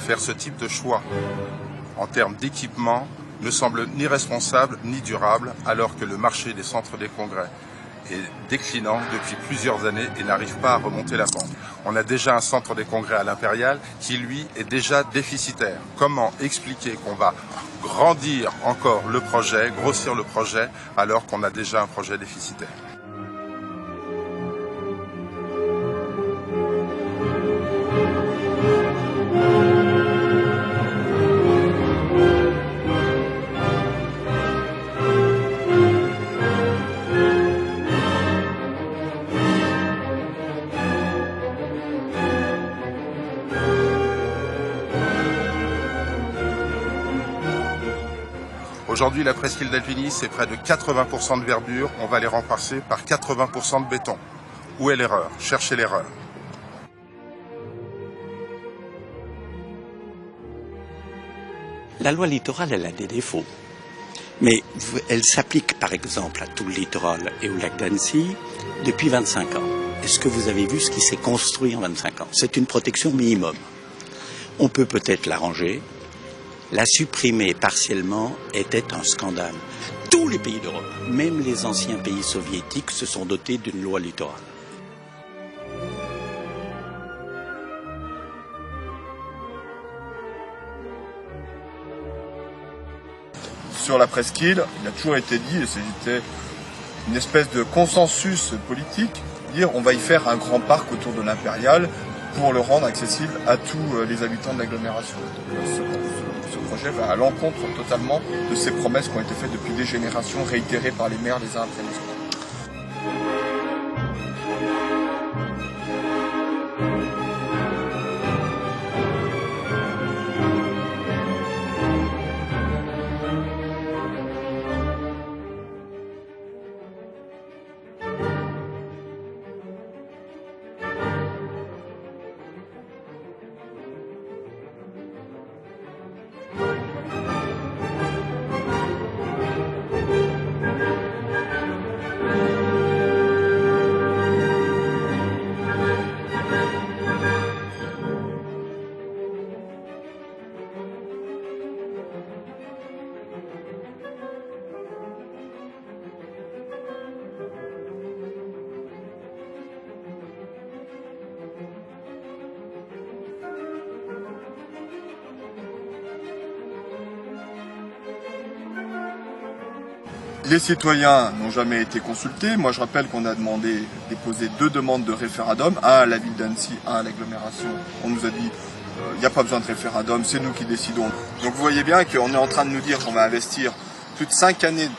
Faire ce type de choix en termes d'équipement ne semble ni responsable ni durable, alors que le marché des centres des congrès est déclinant depuis plusieurs années et n'arrive pas à remonter la pente. On a déjà un centre des congrès à l'Impérial qui, lui, est déjà déficitaire. Comment expliquer qu'on va grandir encore le projet, grossir le projet, alors qu'on a déjà un projet déficitaire ? Aujourd'hui, la presqu'île d'Alpigny, c'est près de 80% de verdure. On va les remplacer par 80% de béton. Où est l'erreur? Cherchez l'erreur. La loi littorale, elle a des défauts. Mais elle s'applique, par exemple, à tout le littoral et au lac d'Annecy depuis 25 ans. Est-ce que vous avez vu ce qui s'est construit en 25 ans? C'est une protection minimum. On peut peut-être l'arranger. La supprimer partiellement était un scandale. Tous les pays d'Europe, même les anciens pays soviétiques, se sont dotés d'une loi littorale. Sur la presqu'île, il a toujours été dit, et c'était une espèce de consensus politique, dire on va y faire un grand parc autour de l'Impérial pour le rendre accessible à tous les habitants de l'agglomération. Ce projet va à l'encontre totalement de ces promesses qui ont été faites depuis des générations, réitérées par les maires les uns après les autres. Les citoyens n'ont jamais été consultés. Moi, je rappelle qu'on a déposé 2 demandes de référendum, un à la ville d'Annecy, un à l'agglomération. On nous a dit, il n'y a pas besoin de référendum, c'est nous qui décidons. Donc vous voyez bien qu'on est en train de nous dire qu'on va investir plus de 5 années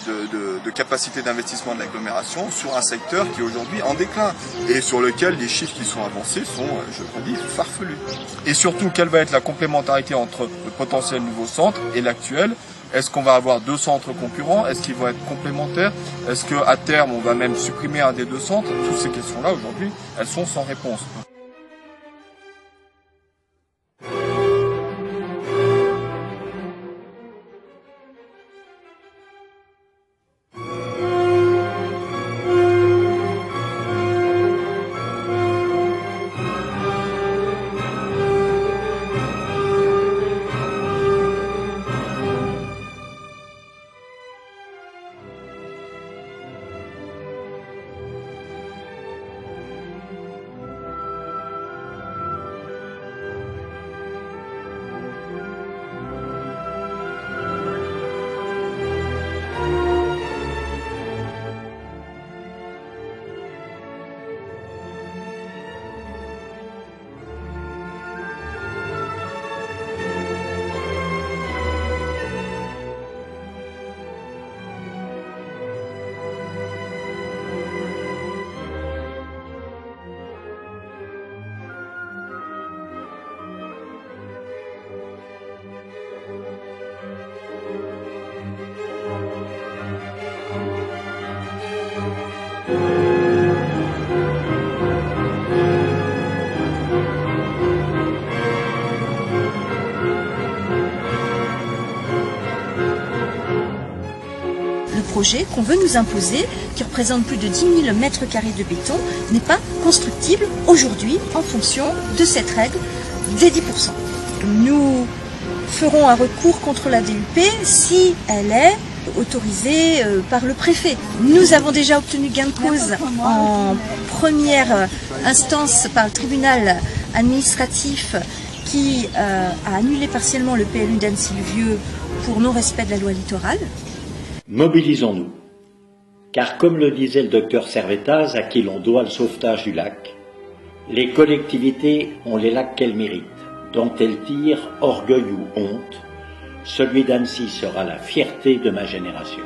de capacité d'investissement de l'agglomération sur un secteur qui est aujourd'hui en déclin et sur lequel les chiffres qui sont avancés sont, je le dis, farfelus. Et surtout, quelle va être la complémentarité entre le potentiel nouveau centre et l'actuel? Est-ce qu'on va avoir 2 centres concurrents? Est-ce qu'ils vont être complémentaires? Est-ce qu'à terme, on va même supprimer un des 2 centres? Toutes ces questions-là, aujourd'hui, elles sont sans réponse. projet qu'on veut nous imposer, qui représente plus de 10 000 mètres carrés de béton, n'est pas constructible aujourd'hui en fonction de cette règle des 10%. Nous ferons un recours contre la DUP si elle est autorisée par le préfet. Nous avons déjà obtenu gain de cause en première instance par le tribunal administratif qui a annulé partiellement le PLU d'Annecy-le-Vieux pour non-respect de la loi littorale. Mobilisons-nous, car comme le disait le docteur Servettaz, à qui l'on doit le sauvetage du lac, les collectivités ont les lacs qu'elles méritent, dont elles tirent orgueil ou honte. Celui d'Annecy sera la fierté de ma génération.